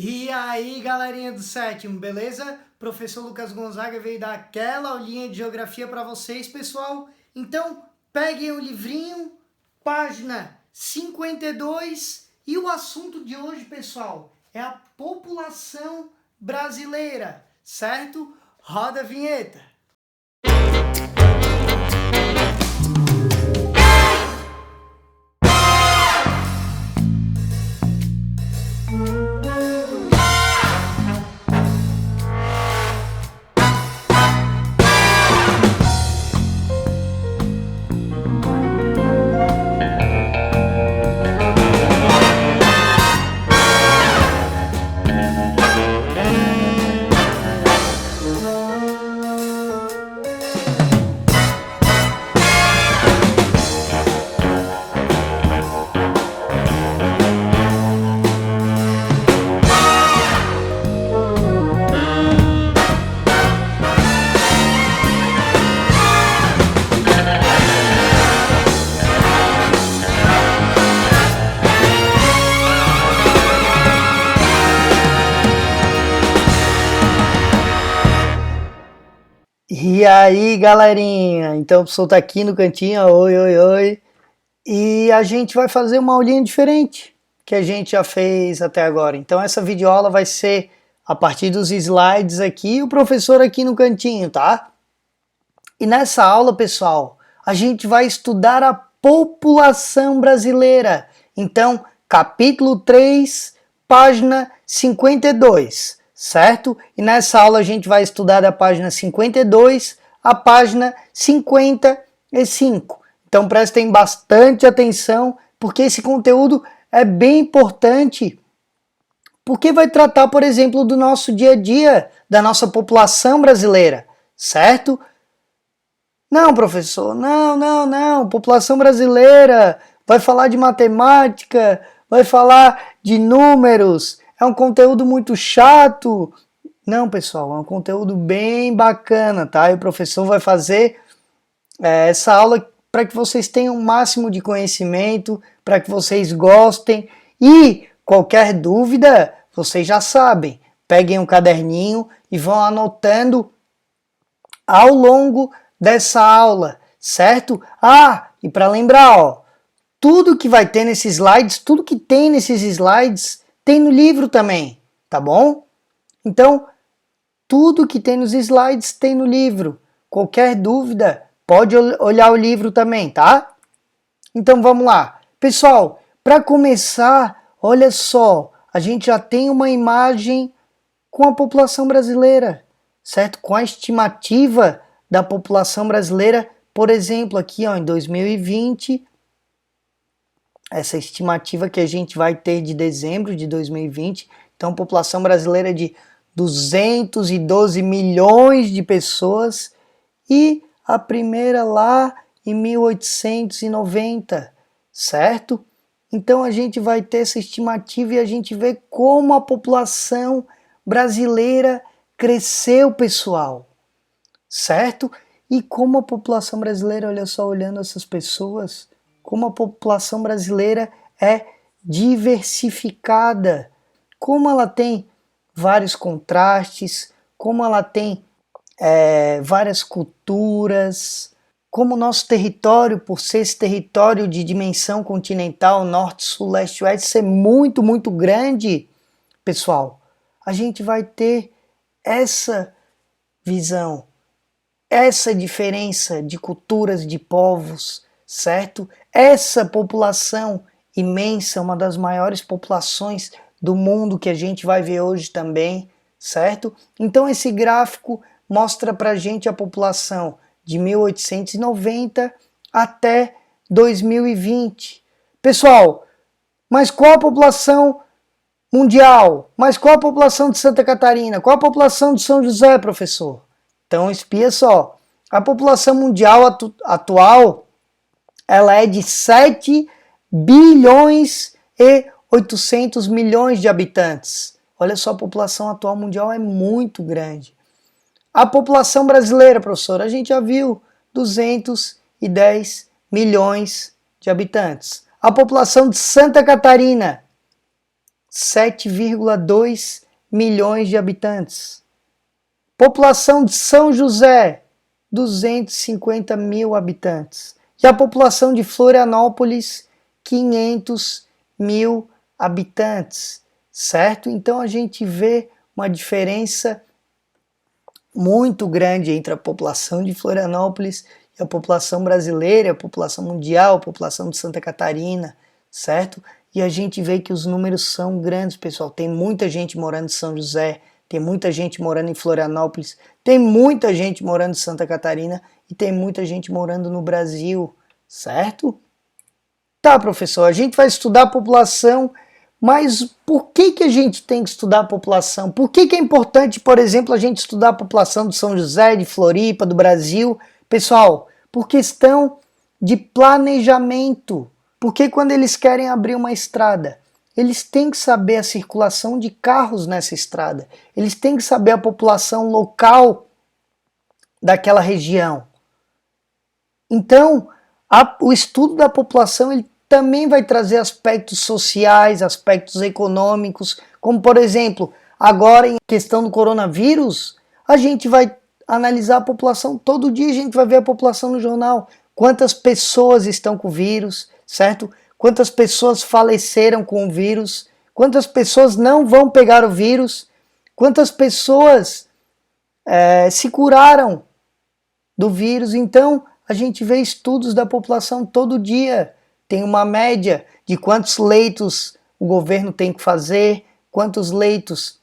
E aí, galerinha do sétimo, beleza? Professor Lucas Gonzaga veio dar aquela aulinha de geografia para vocês, pessoal. Então, peguem o livrinho, página 52, e o assunto de hoje, pessoal, é a população brasileira, certo? Roda a vinheta. E aí, galerinha? Então, o pessoal tá aqui no cantinho, oi, oi, oi. E a gente vai fazer uma aulinha diferente que a gente já fez até agora. Então, essa videoaula vai ser a partir dos slides aqui e o professor aqui no cantinho, tá? E nessa aula, pessoal, a gente vai estudar a população brasileira. Então, capítulo 3, página 52, certo? E nessa aula a gente vai estudar da página 52 à página 55. Então prestem bastante atenção, porque esse conteúdo é bem importante, porque vai tratar, por exemplo, do nosso dia a dia, da nossa população brasileira, certo? Não, professor, não. População brasileira vai falar de matemática, vai falar de números, é um conteúdo muito chato. Não, pessoal, é um conteúdo bem bacana, tá? E o professor vai fazer essa aula para que vocês tenham o máximo de conhecimento, para que vocês gostem. E qualquer dúvida, vocês já sabem, peguem um caderninho e vão anotando ao longo dessa aula, certo? Ah, e para lembrar, ó, tudo que vai ter nesses slides, tudo que tem nesses slides, tem no livro também, tá bom? Então, tudo que tem nos slides tem no livro. Qualquer dúvida, pode olhar o livro também, tá? Então vamos lá. Pessoal, para começar, olha só, a gente já tem uma imagem com a população brasileira, certo? Com a estimativa da população brasileira, por exemplo, aqui ó, em 2020, essa estimativa que a gente vai ter de dezembro de 2020, então população brasileira de 212 milhões de pessoas e a primeira lá em 1890, certo? Então a gente vai ter essa estimativa e a gente vê como a população brasileira cresceu, pessoal, certo? E como a população brasileira, olha só, olhando essas pessoas, como a população brasileira é diversificada, como ela tem vários contrastes, como ela tem várias culturas, como o nosso território, por ser esse território de dimensão continental, norte, sul, leste, oeste, ser muito, muito grande, pessoal, a gente vai ter essa visão, essa diferença de culturas, de povos, certo? Essa população imensa, uma das maiores populações do mundo que a gente vai ver hoje também, certo? Então esse gráfico mostra pra gente a população de 1890 até 2020. Pessoal, mas qual a população mundial? Mas qual a população de Santa Catarina? Qual a população de São José, professor? Então espia só, a população mundial atual, ela é de 7 bilhões e 800 milhões de habitantes. Olha só, a população atual mundial é muito grande. A população brasileira, professor, a gente já viu, 210 milhões de habitantes. A população de Santa Catarina, 7,2 milhões de habitantes. População de São José, 250 mil habitantes. E a população de Florianópolis, 500 mil habitantes, certo? Então a gente vê uma diferença muito grande entre a população de Florianópolis e a população brasileira, a população mundial, a população de Santa Catarina, certo? E a gente vê que os números são grandes, pessoal. Tem muita gente morando em São José, tem muita gente morando em Florianópolis, tem muita gente morando em Santa Catarina e tem muita gente morando no Brasil, certo? Tá, professor, a gente vai estudar a população, mas por que a gente tem que estudar a população? Por que é importante, por exemplo, a gente estudar a população de São José, de Floripa, do Brasil? Pessoal, por questão de planejamento. Porque quando eles querem abrir uma estrada, eles têm que saber a circulação de carros nessa estrada. Eles têm que saber a população local daquela região. Então, o estudo da população ele também vai trazer aspectos sociais, aspectos econômicos, como por exemplo, agora em questão do coronavírus, a gente vai analisar a população, todo dia a gente vai ver a população no jornal, quantas pessoas estão com o vírus, certo? Quantas pessoas faleceram com o vírus, quantas pessoas não vão pegar o vírus, quantas pessoas se curaram do vírus. Então, a gente vê estudos da população todo dia. Tem uma média de quantos leitos o governo tem que fazer, quantos leitos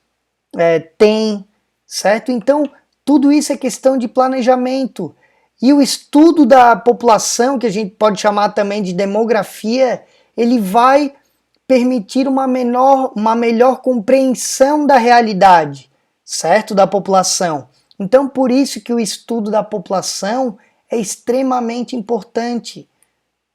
tem, certo? Então, tudo isso é questão de planejamento. E o estudo da população, que a gente pode chamar também de demografia, ele vai permitir uma melhor compreensão da realidade, certo? Da população. Então, por isso que o estudo da população é extremamente importante,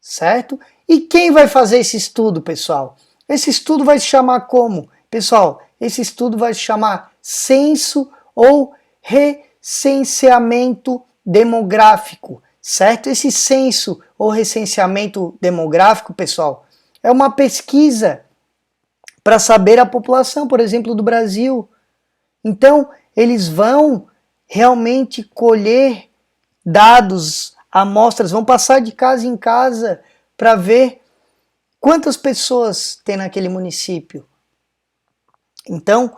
certo? E quem vai fazer esse estudo, pessoal? Esse estudo vai se chamar como? Pessoal, esse estudo vai se chamar censo ou recenseamento demográfico, certo? Esse censo ou recenseamento demográfico, pessoal, é uma pesquisa para saber a população, por exemplo, do Brasil. Então, eles vão realmente colher dados, amostras, vão passar de casa em casa para ver quantas pessoas tem naquele município. Então,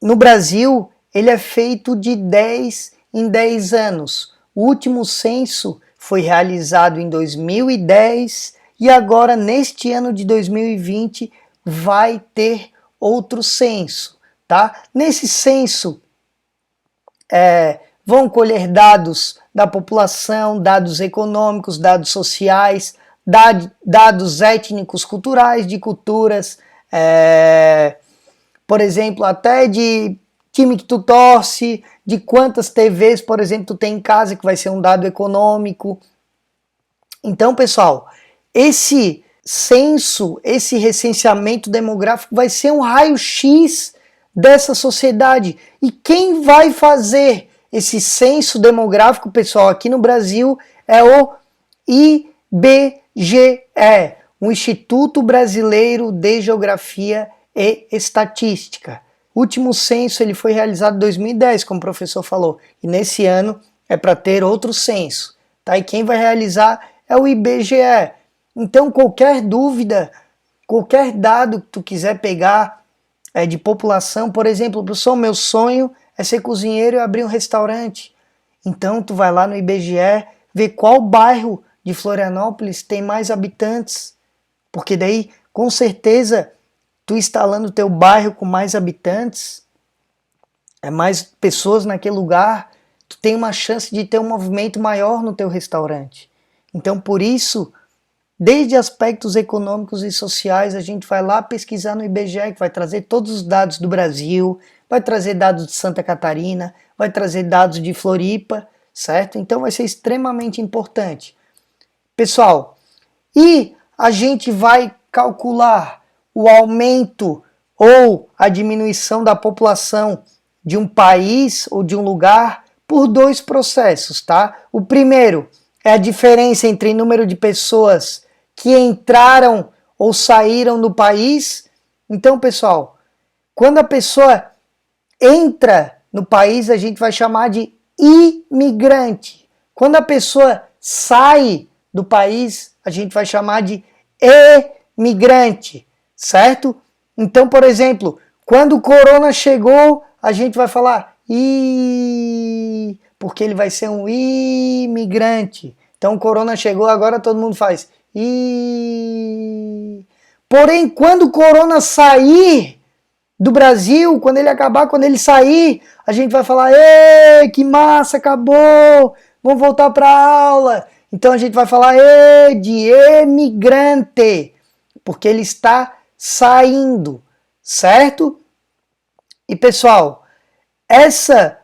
no Brasil, ele é feito de 10 em 10 anos. O último censo foi realizado em 2010 e agora, neste ano de 2020, vai ter outro censo, tá? Nesse censo, vão colher dados da população, dados econômicos, dados sociais, dados étnicos, culturais, de culturas, por exemplo, até de time que tu torce, de quantas TVs, por exemplo, tu tem em casa, que vai ser um dado econômico. Então, pessoal, esse censo, esse recenseamento demográfico vai ser um raio-x dessa sociedade. E quem vai fazer esse censo demográfico, pessoal, aqui no Brasil, é o IBGE, o Instituto Brasileiro de Geografia e Estatística. O último censo ele foi realizado em 2010, como o professor falou, e nesse ano é para ter outro censo, tá? E quem vai realizar é o IBGE. Então, qualquer dúvida, qualquer dado que tu quiser pegar de população, por exemplo, professor, meu sonho é ser cozinheiro e abrir um restaurante. Então, tu vai lá no IBGE, ver qual bairro de Florianópolis tem mais habitantes, porque daí, com certeza, tu instalando o teu bairro com mais habitantes, mais pessoas naquele lugar, tu tem uma chance de ter um movimento maior no teu restaurante. Então, por isso, desde aspectos econômicos e sociais, a gente vai lá pesquisar no IBGE, que vai trazer todos os dados do Brasil, vai trazer dados de Santa Catarina, vai trazer dados de Floripa, certo? Então vai ser extremamente importante. Pessoal, e a gente vai calcular o aumento ou a diminuição da população de um país ou de um lugar por dois processos, tá? O primeiro é a diferença entre o número de pessoas que entraram ou saíram do país Então, pessoal, quando a pessoa entra no país, a gente vai chamar de imigrante. Quando a pessoa sai do país, a gente vai chamar de emigrante, certo? Então, por exemplo, quando o corona chegou, a gente vai falar porque ele vai ser um imigrante. Então, o corona chegou, agora todo mundo faz Porém, quando o corona sair do Brasil, quando ele acabar, quando ele sair, a gente vai falar: "Ê, que massa, acabou! Vamos voltar para a aula". Então a gente vai falar de emigrante, porque ele está saindo, certo? E pessoal, essa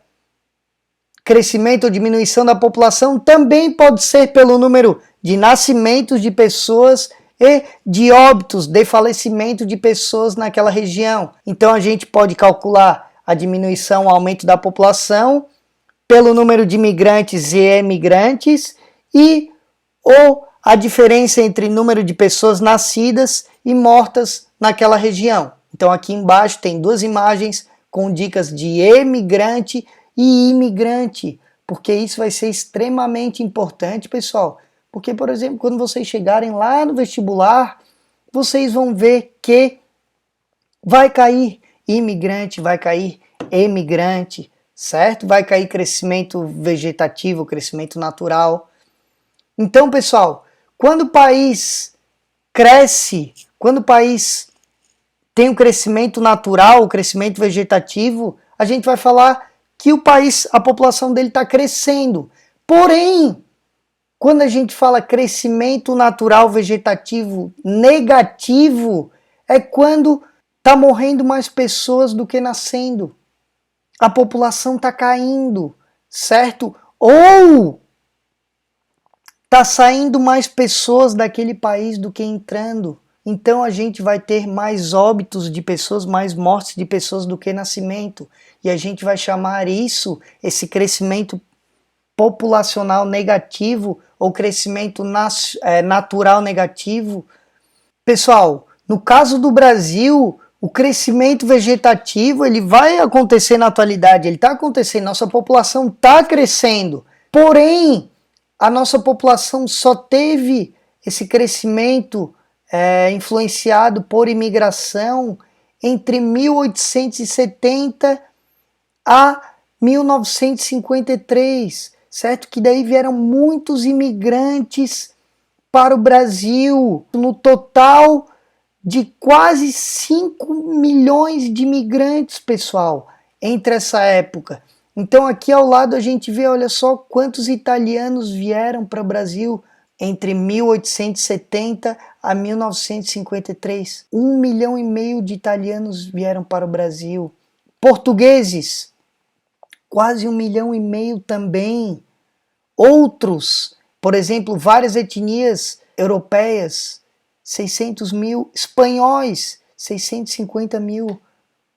crescimento ou diminuição da população também pode ser pelo número de nascimentos de pessoas e de óbitos, de falecimento de pessoas naquela região. Então a gente pode calcular a diminuição, o aumento da população pelo número de imigrantes e emigrantes ou a diferença entre número de pessoas nascidas e mortas naquela região. Então aqui embaixo tem duas imagens com dicas de emigrante e imigrante, porque isso vai ser extremamente importante, pessoal. Porque, por exemplo, quando vocês chegarem lá no vestibular, vocês vão ver que vai cair imigrante, vai cair emigrante, certo? Vai cair crescimento vegetativo, crescimento natural. Então, pessoal, quando o país cresce, quando o país tem um crescimento natural, o crescimento vegetativo, a gente vai falar que o país, a população dele está crescendo. Porém, quando a gente fala crescimento natural vegetativo negativo, é quando está morrendo mais pessoas do que nascendo. A população está caindo, certo? Ou está saindo mais pessoas daquele país do que entrando. Então a gente vai ter mais óbitos de pessoas, mais mortes de pessoas do que nascimento. E a gente vai chamar isso, esse crescimento populacional negativo ou crescimento natural negativo. Pessoal, no caso do Brasil, o crescimento vegetativo ele vai acontecer na atualidade, ele está acontecendo, nossa população está crescendo. Porém, a nossa população só teve esse crescimento influenciado por imigração entre 1870 a 1953, certo? Que daí vieram muitos imigrantes para o Brasil, no total de quase 5 milhões de imigrantes, pessoal, entre essa época. Então aqui ao lado a gente vê, olha só quantos italianos vieram para o Brasil entre 1870 a 1953. 1,5 milhão de italianos vieram para o Brasil. Portugueses, quase 1,5 milhão também. Outros, por exemplo, várias etnias europeias, 600 mil. Espanhóis, 650 mil.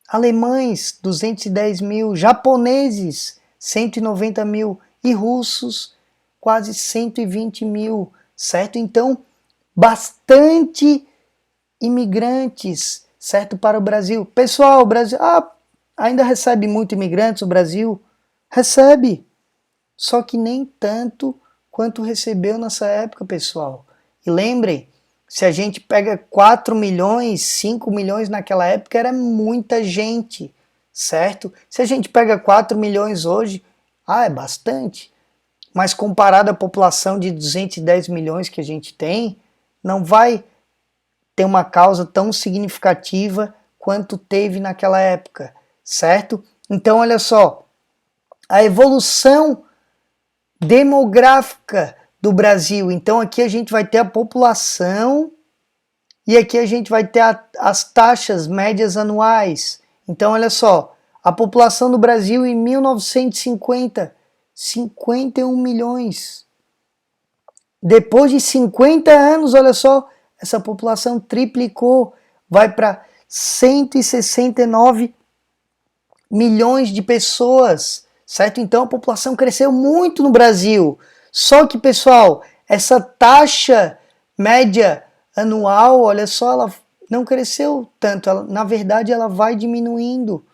Alemães, 210 mil. Japoneses, 190 mil. E russos, quase 120 mil, certo? Então, bastante imigrantes, certo, para o Brasil. Pessoal, o Brasil ainda recebe muito imigrantes, o Brasil recebe, só que nem tanto quanto recebeu nessa época, pessoal. E lembrem, se a gente pega 4 milhões, 5 milhões naquela época, era muita gente, certo? Se a gente pega 4 milhões hoje, é bastante. Mas comparado à população de 210 milhões que a gente tem, não vai ter uma causa tão significativa quanto teve naquela época, certo? Então, olha só, a evolução demográfica do Brasil. Então, aqui a gente vai ter a população e aqui a gente vai ter as taxas médias anuais. Então, olha só, a população do Brasil em 1950, 51 milhões. Depois de 50 anos, olha só, essa população triplicou, vai para 169 milhões de pessoas, certo? Então a população cresceu muito no Brasil. Só que, pessoal, essa taxa média anual, olha só, ela não cresceu tanto, na verdade ela vai diminuindo.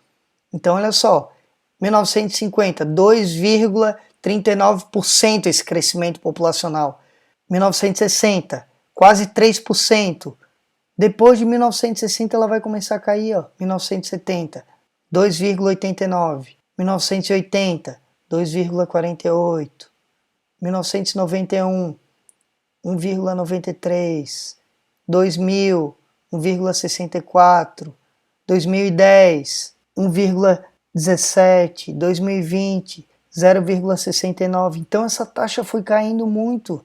Então olha só, 1950, 2,39% esse crescimento populacional. 1960, quase 3%. Depois de 1960 ela vai começar a cair, ó. 1970, 2,89%. 1980, 2,48%. 1991, 1,93%. 2000, 1,64%. 2010, 1,17%. 2020, 0,69%. Então essa taxa foi caindo muito,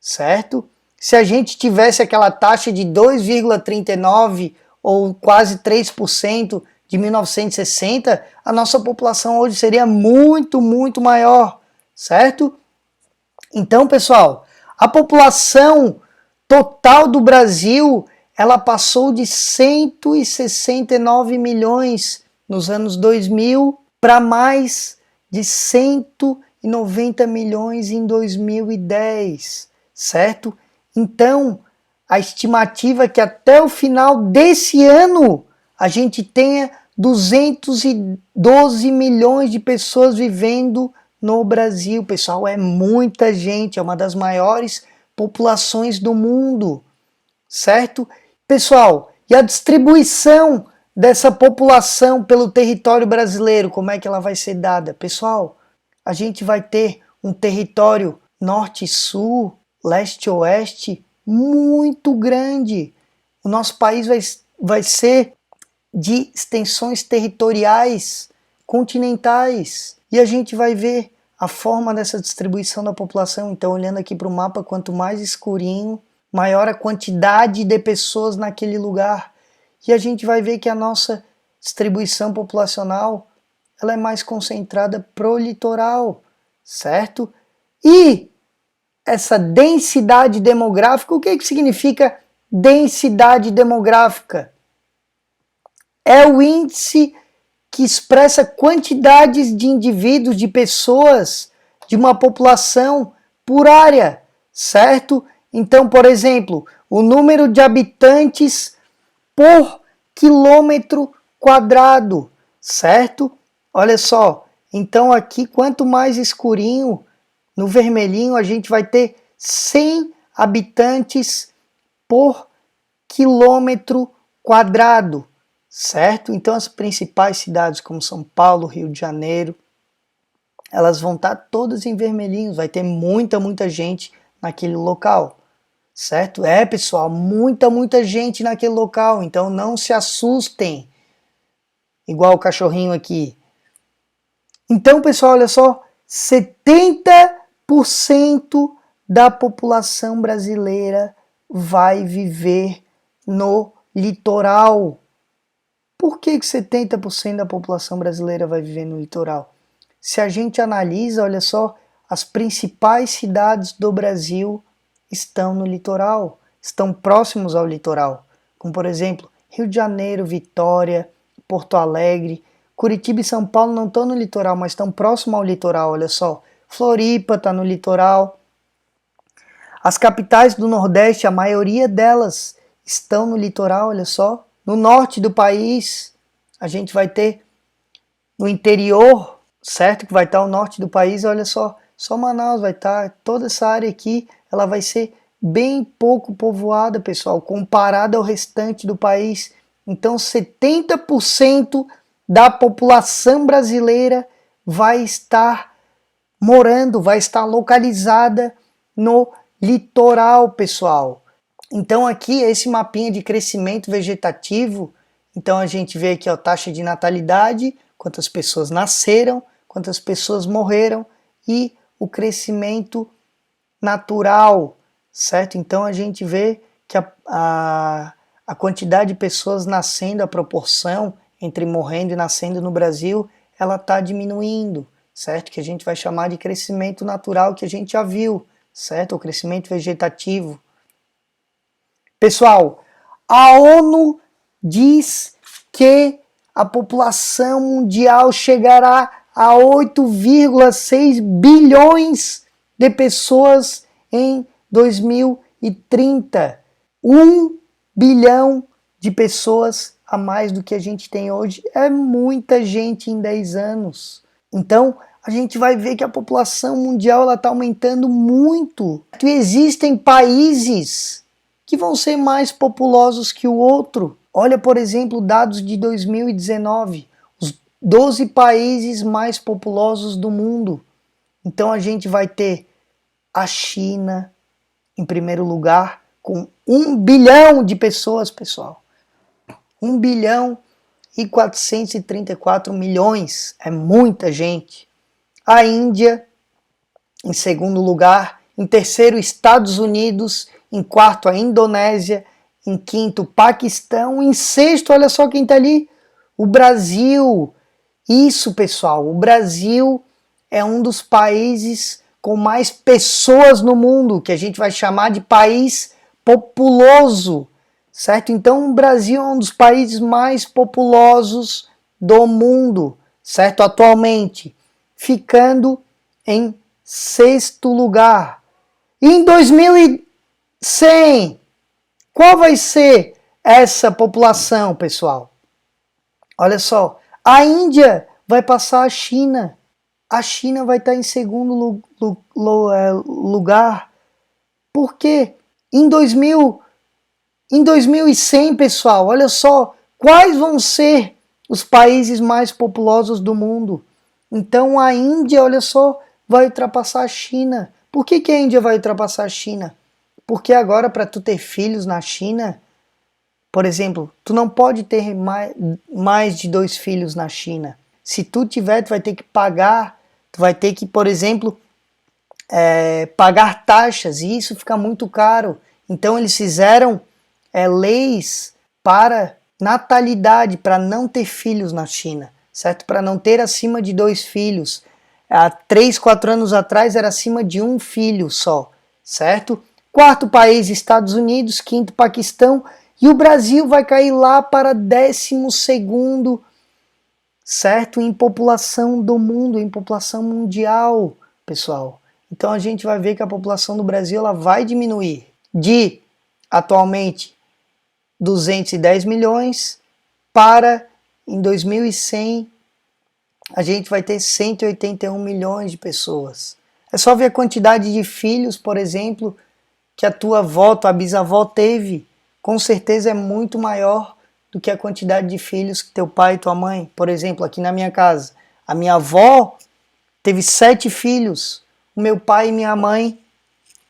certo? Se a gente tivesse aquela taxa de 2,39% ou quase 3% de 1960, a nossa população hoje seria muito, muito maior, certo? Então, pessoal, a população total do Brasil, ela passou de 169 milhões nos anos 2000 para mais de 190 milhões em 2010, certo? Então, a estimativa é que até o final desse ano a gente tenha 212 milhões de pessoas vivendo no Brasil. Pessoal, é muita gente, é uma das maiores populações do mundo, certo? Pessoal, e a distribuição dessa população pelo território brasileiro, como é que ela vai ser dada? Pessoal, a gente vai ter um território norte e sul, leste e oeste, muito grande. O nosso país vai ser de extensões territoriais, continentais. E a gente vai ver a forma dessa distribuição da população. Então, olhando aqui para o mapa, quanto mais escurinho, maior a quantidade de pessoas naquele lugar. E a gente vai ver que a nossa distribuição populacional ela é mais concentrada pro litoral, certo? E essa densidade demográfica, o que significa densidade demográfica? É o índice que expressa quantidades de indivíduos, de pessoas, de uma população por área, certo? Então, por exemplo, o número de habitantes por quilômetro quadrado, certo? Olha só, então aqui quanto mais escurinho, no vermelhinho a gente vai ter 100 habitantes por quilômetro quadrado, certo? Então as principais cidades como São Paulo, Rio de Janeiro, elas vão estar todas em vermelhinho, vai ter muita gente naquele local, certo? É, pessoal, muita gente naquele local, então não se assustem, igual o cachorrinho aqui. Então, pessoal, olha só, 70% da população brasileira vai viver no litoral. Por que 70% da população brasileira vai viver no litoral? Se a gente analisa, olha só, as principais cidades do Brasil estão no litoral, estão próximos ao litoral, como por exemplo, Rio de Janeiro, Vitória, Porto Alegre, Curitiba e São Paulo não estão no litoral, mas estão próximos ao litoral, olha só. Floripa está no litoral. As capitais do Nordeste, a maioria delas estão no litoral, olha só. No norte do país, a gente vai ter no interior, certo? Que vai estar o norte do país, olha só. Só Manaus vai estar, toda essa área aqui, ela vai ser bem pouco povoada, pessoal, comparada ao restante do país. Então, 70% da população brasileira vai estar morando, vai estar localizada no litoral, pessoal. Então aqui esse mapinha de crescimento vegetativo, então a gente vê aqui a taxa de natalidade, quantas pessoas nasceram, quantas pessoas morreram e o crescimento natural, certo? Então a gente vê que a quantidade de pessoas nascendo, a proporção entre morrendo e nascendo no Brasil, ela está diminuindo, certo? Que a gente vai chamar de crescimento natural, que a gente já viu, certo? O crescimento vegetativo. Pessoal, a ONU diz que a população mundial chegará a 8,6 bilhões de pessoas em 2030. 1 bilhão de pessoas a mais do que a gente tem hoje. É muita gente em 10 anos. Então, a gente vai ver que a população mundial está aumentando muito. E existem países que vão ser mais populosos que o outro. Olha, por exemplo, dados de 2019. Os 12 países mais populosos do mundo. Então a gente vai ter a China em primeiro lugar, com 1 bilhão de pessoas, pessoal. 1 bilhão e 434 milhões. É muita gente. A Índia em segundo lugar. Em terceiro, Estados Unidos. Em quarto, a Indonésia. Em quinto, Paquistão. Em sexto, olha só quem está ali, o Brasil. Isso, pessoal, o Brasil é um dos países com mais pessoas no mundo, que a gente vai chamar de país populoso, certo? Então o Brasil é um dos países mais populosos do mundo, certo? Atualmente, ficando em sexto lugar. E em 2100, qual vai ser essa população, pessoal? Olha só, a Índia vai passar a China. A China vai estar em segundo lugar. Por quê? Em 2100, pessoal, olha só, quais vão ser os países mais populosos do mundo? Então a Índia, olha só, vai ultrapassar a China. Por que a Índia vai ultrapassar a China? Porque agora, para tu ter filhos na China, por exemplo, tu não pode ter mais de 2 filhos na China. Se tu tiver, tu vai ter que pagar, tu vai ter que, por exemplo, pagar taxas, e isso fica muito caro. Então eles fizeram leis para natalidade, para não ter filhos na China, certo? Para não ter acima de 2 filhos. Há 3, 4 anos atrás era acima de 1 filho só, certo? Quarto país, Estados Unidos. Quinto, Paquistão. E o Brasil vai cair lá para 12º, certo? Em população do mundo, em população mundial, pessoal. Então a gente vai ver que a população do Brasil ela vai diminuir de, atualmente, 210 milhões para, em 2100, a gente vai ter 181 milhões de pessoas. É só ver a quantidade de filhos, por exemplo, que a tua avó, tua bisavó teve. Com certeza é muito maior do que a quantidade de filhos que teu pai e tua mãe. Por exemplo, aqui na minha casa, a minha avó teve 7 filhos. O meu pai e minha mãe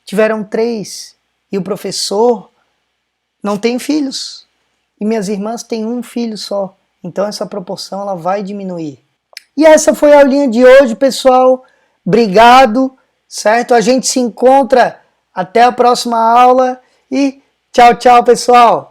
tiveram 3. E o professor não tem filhos. E minhas irmãs têm 1 filho só. Então essa proporção ela vai diminuir. E essa foi a aulinha de hoje, pessoal. Obrigado, certo? A gente se encontra até a próxima aula e tchau, tchau, pessoal!